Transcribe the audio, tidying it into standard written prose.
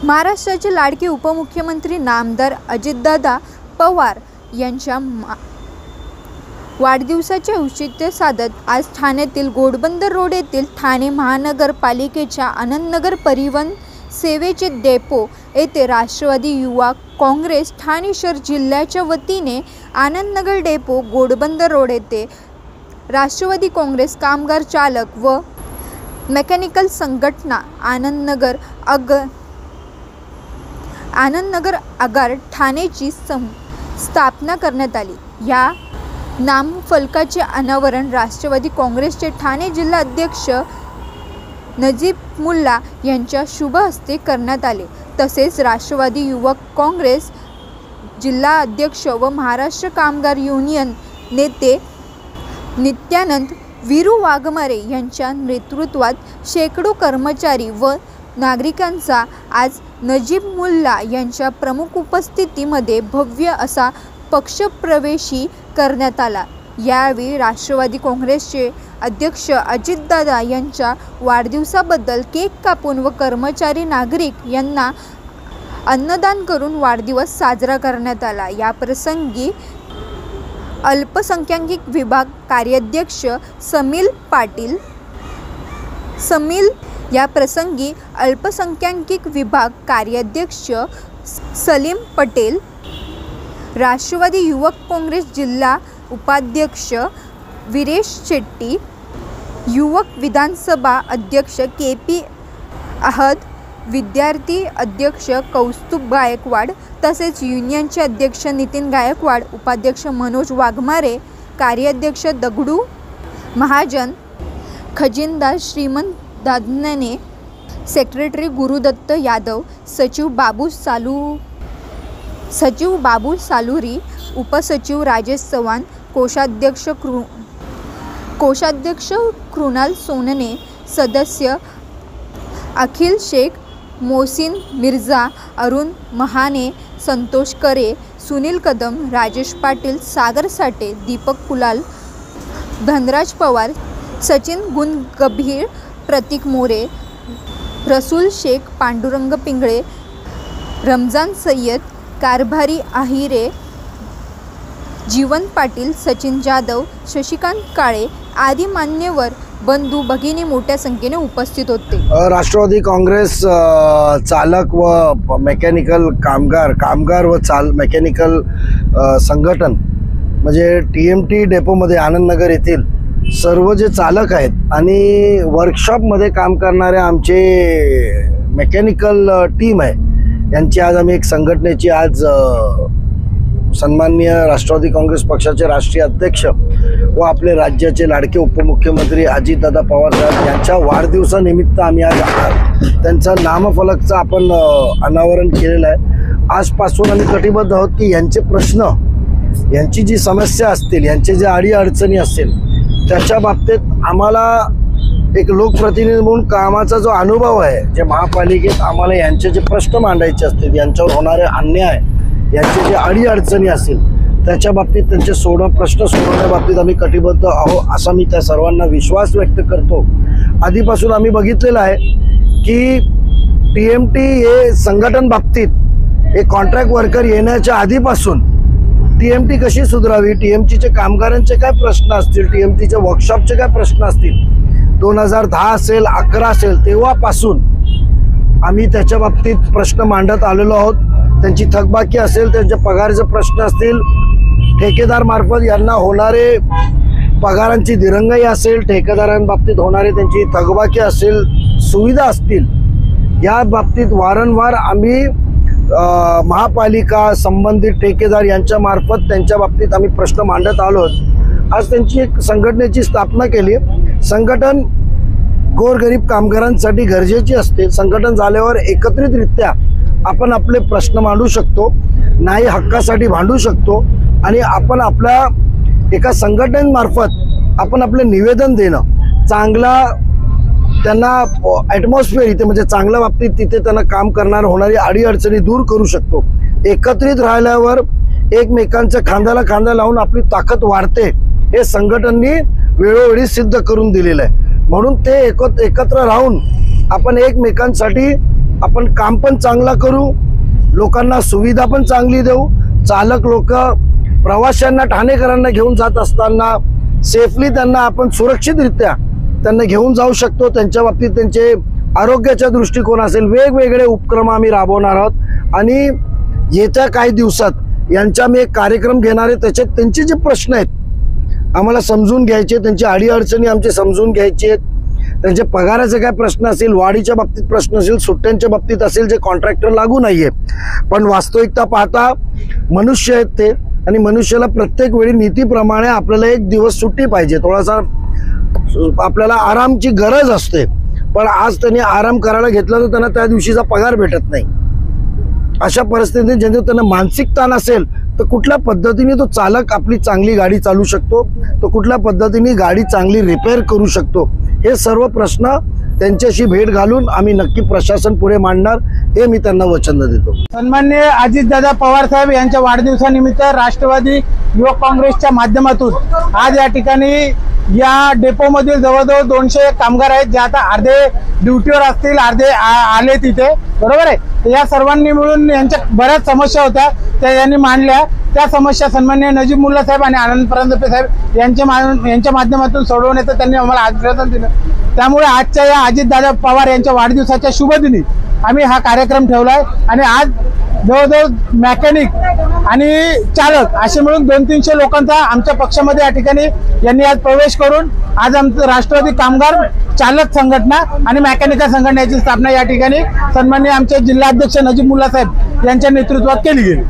महाराष्ट्राचे लाडके उपमुख्यमंत्री नामदार अजितदादा पवार यांच्या वाढदिवसाचे औचित्य साधत आज ठाण्यातील घोडबंदर रोड येथील ठाणे महानगरपालिकेच्या आनंदनगर परिवहन सेवेचे डेपो येथे राष्ट्रवादी युवा काँग्रेस ठाणे शहर जिल्ह्याच्या वतीने आनंदनगर डेपो घोडबंदर रोड येथे राष्ट्रवादी काँग्रेस कामगार चालक व मेकॅनिकल संघटना आनंदनगर आगार ठाणेची स्थापना करण्यात आली। या नामफलकाचे अनावरण राष्ट्रवादी काँग्रेसचे ठाणे जिल्हा अध्यक्ष नजीब मुल्ला यांच्या शुभ हस्ते करण्यात आले। तसेच राष्ट्रवादी युवक काँग्रेस जिल्हा अध्यक्ष व महाराष्ट्र कामगार युनियन नेते नित्यानंद वीरू वाघमारे यांच्या नेतृत्वात शेकडो कर्मचारी व नागरिकांचा आज नजीब मुल्ला यांच्या प्रमुख उपस्थितीमध्ये भव्य असा पक्षप्रवेशी करण्यात आला। यावेळी राष्ट्रवादी काँग्रेसचे अध्यक्ष अजितदादा यांच्या वाढदिवसाबद्दल केक कापून व कर्मचारी नागरिक यांना अन्नदान करून वाढदिवस साजरा करण्यात आला। या प्रसंगी अल्पसंख्याक विभाग कार्याध्यक्ष सलीम पटेल, राष्ट्रवादी युवक काँग्रेस जिल्हा उपाध्यक्ष वीरेश शेट्टी, युवक विधानसभा अध्यक्ष KP अहद, विद्यार्थी अध्यक्ष कौस्तुभ गायकवाड तसेच युनियनचे अध्यक्ष नितीन गायकवाड, उपाध्यक्ष मनोज वाघमारे, कार्याध्यक्ष दगडू महाजन, खजिनदार श्रीमंत दादनेने, सेक्रेटरी गुरुदत्त यादव, सचिव बाबू सालुरी, उपसचिव राजेश चव्हाण, कोषाध्यक्ष कृणाल सोनने, सदस्य अखिल शेख, मोहसिन मिर्झा, अरुण महाने, संतोष करे, सुनील कदम, राजेश पाटील, सागर साठे, दीपक कुलाल, धनराज पवार, सचिन गुणगंभीर, प्रतीक मोरे, रसूल शेख, पांडुरंग पिंगळे, रमजान सय्यद, कारभारी आहिरे, जीवन पाटील, सचिन जाधव, शशिकांत काळे आदी मान्यवर बंधू भगिनी मोठ्या संख्येने उपस्थित होते। राष्ट्रवादी काँग्रेस चालक व मेकॅनिकल कामगार व मेकॅनिकल संघटन म्हणजे TMT डेपोमध्ये आनंदनगर येथील सर्व जे चालक आहेत आणि वर्कशॉपमध्ये काम करणारे आमचे मेकॅनिकल टीम आहे यांची आज आम्ही एक संघटनेची आज सन्माननीय राष्ट्रवादी काँग्रेस पक्षाचे राष्ट्रीय अध्यक्ष व आपले राज्याचे लाडके उपमुख्यमंत्री अजितदादा पवार साहेब यांच्या वाढदिवसानिमित्त आम्ही आज त्यांचा नामफलकचं आपण अनावरण केलेलं आहे। आजपासून आम्ही कटिबद्ध आहोत की यांचे प्रश्न, यांची जी समस्या असतील, यांचे जे अडीअडचणी असतील त्याच्या बाबतीत आम्हाला एक लोकप्रतिनिधी म्हणून कामाचा जो अनुभव आहे, जे महापालिकेत आम्हाला यांचे जे प्रश्न मांडायचे असतील, यांच्यावर होणारे अन्याय, यांचे जे अडीअडचणी असतील त्याच्या बाबतीत त्यांचे प्रश्न सोडवण्याबाबतीत आम्ही कटिबद्ध आहोत असा मी त्या सर्वांना विश्वास व्यक्त करतो। आधीपासून आम्ही बघितलेलं आहे की TMT हे संघटन बाबतीत एक कॉन्ट्रॅक्ट वर्कर येण्याच्या आधीपासून TMT कशी सुधारावी, TMTचे कामगारांचे काय प्रश्न असतील, TMTच्या वर्कशॉपचे काय प्रश्न असतील, 2010 असेल 11 असेल तेव्हापासून आम्ही त्याच्या बाबतीत प्रश्न मांडत आलेलो आहोत। त्यांची थकबाकी असेल, त्यांच्या पगाराचे प्रश्न असतील, ठेकेदार मार्फत यांना होणारे पगारांची दिरंगाई असेल, ठेकेदारांबाबतीत होणारे त्यांची थकबाकी असेल, सुविधा असतील, या बाबतीत वारंवार आम्ही महापालिका संबंधित ठेकेदार यांच्या मार्फत त्यांच्या बाबतीत आम्ही प्रश्न मांडत आलो आहोत। आज त्यांची एक संघटनेची स्थापना केली। संघटन गोरगरीब कामगारांसाठी गरजेची असते। संघटन झाल्यावर एकत्रितरित्या आपण आपले प्रश्न मांडू शकतो, नाही हक्कासाठी भांडू शकतो आणि आपण आपल्या एका संघटनेमार्फत आपण आपले निवेदन देणं, चांगला त्यांना ॲटमॉस्फिअर इथे म्हणजे चांगल्या बाबतीत तिथे त्यांना काम करणार होणारी अडीअडचणी दूर करू शकतो। एकत्रित राहिल्यावर एकमेकांच्या खांद्याला खांदा लावून आपली ताकद वाढते, हे संघटनांनी वेळोवेळी सिद्ध करून दिलेलं आहे। म्हणून ते एकत्र राहून आपण एकमेकांसाठी आपण काम पण चांगलं करू, लोकांना सुविधा पण चांगली देऊ. चालक लोक प्रवाशांना, ठाणेकरांना घेऊन जात असताना सेफली त्यांना आपण सुरक्षितरित्या त्यांना घेऊन जाऊ शकतो. त्यांच्या बाबतीत त्यांचे आरोग्याच्या दृष्टिकोन असेल, वेगवेगळे उपक्रम आम्ही राबवणार आहोत. आणि येत्या काही दिवसात यांचा मी एक कार्यक्रम घेणार आहे. त्याच्यात त्यांचे जे प्रश्न आहेत आम्हाला समजून घ्यायचे, त्यांची अडीअडचणी आमचे समजून घ्यायचे आहेत. त्यांचे पगाराचे काय प्रश्न असेल, वाढीच्या बाबतीत प्रश्न असेल, सुट्ट्यांच्या बाबतीत असेल, जे कॉन्ट्रॅक्टर लागू नाहीये. पण वास्तविकता पाहता मनुष्य आहेत ते, आणि मनुष्याला प्रत्येक वेळी नीतीप्रमाणे आपल्याला एक दिवस सुट्टी पाहिजे, थोडासा आपल्याला आरामची गरज असते. पण आज त्यांनी आराम करायला घेतला तर त्यांना त्या दिवशीचा पगार भेटत नाही. अशा परिस्थितीत ज्यांचे त्यांना मानसिक ताण असेल तर कुठल्या पद्धतीने तो चालक आपली चांगली गाडी चालू शकतो, तो कुठल्या पद्धतीने गाडी चांगली रिपेअर करू शकतो, हे सर्व प्रश्न त्यांच्याशी भेट घालून आम्ही नक्की प्रशासन पुढे मांडणार, हे मी त्यांना वचन देतो. सन्माननीय अजितदादा पवार साहेब यांच्या वाढदिवसानिमित्त राष्ट्रवादी युवक काँग्रेसच्या माध्यमातून आज या ठिकाणी या डेपोमधील जवळजवळ 200 कामगार आहेत, जे आता अर्धे ड्युटीवर असतील, अर्धे आले तिथे, बरोबर आहे. या सर्वांनी मिळून यांच्या बऱ्याच समस्या होत्या, त्या यांनी मांडल्या. त्या समस्या सन्माननीय नजीब मुल्ला साहेब आणि आनंद परांजपे साहेब यांच्या माध्यमातून सोडवण्याचं त्यांनी आम्हाला आश्वासन दिलं. त्यामुळे आजच्या या अजितदादा पवार यांच्या वाढदिवसाच्या शुभदिनी आम्ही हा कार्यक्रम ठेवलाय. आणि आज जवळजवळ मेकॅनिक आणि चालक असे मिळून 200-300 लोकांचा आमच्या पक्षामध्ये या ठिकाणी यांनी आज प्रवेश करून आज आमचं राष्ट्रवादी कामगार चालक संघटना आणि मेकॅनिकल संघटनेची स्थापना या ठिकाणी सन्माननीय आमचे जिल्हाध्यक्ष नजीब मुल्ला साहेब यांच्या नेतृत्वात केली गेली.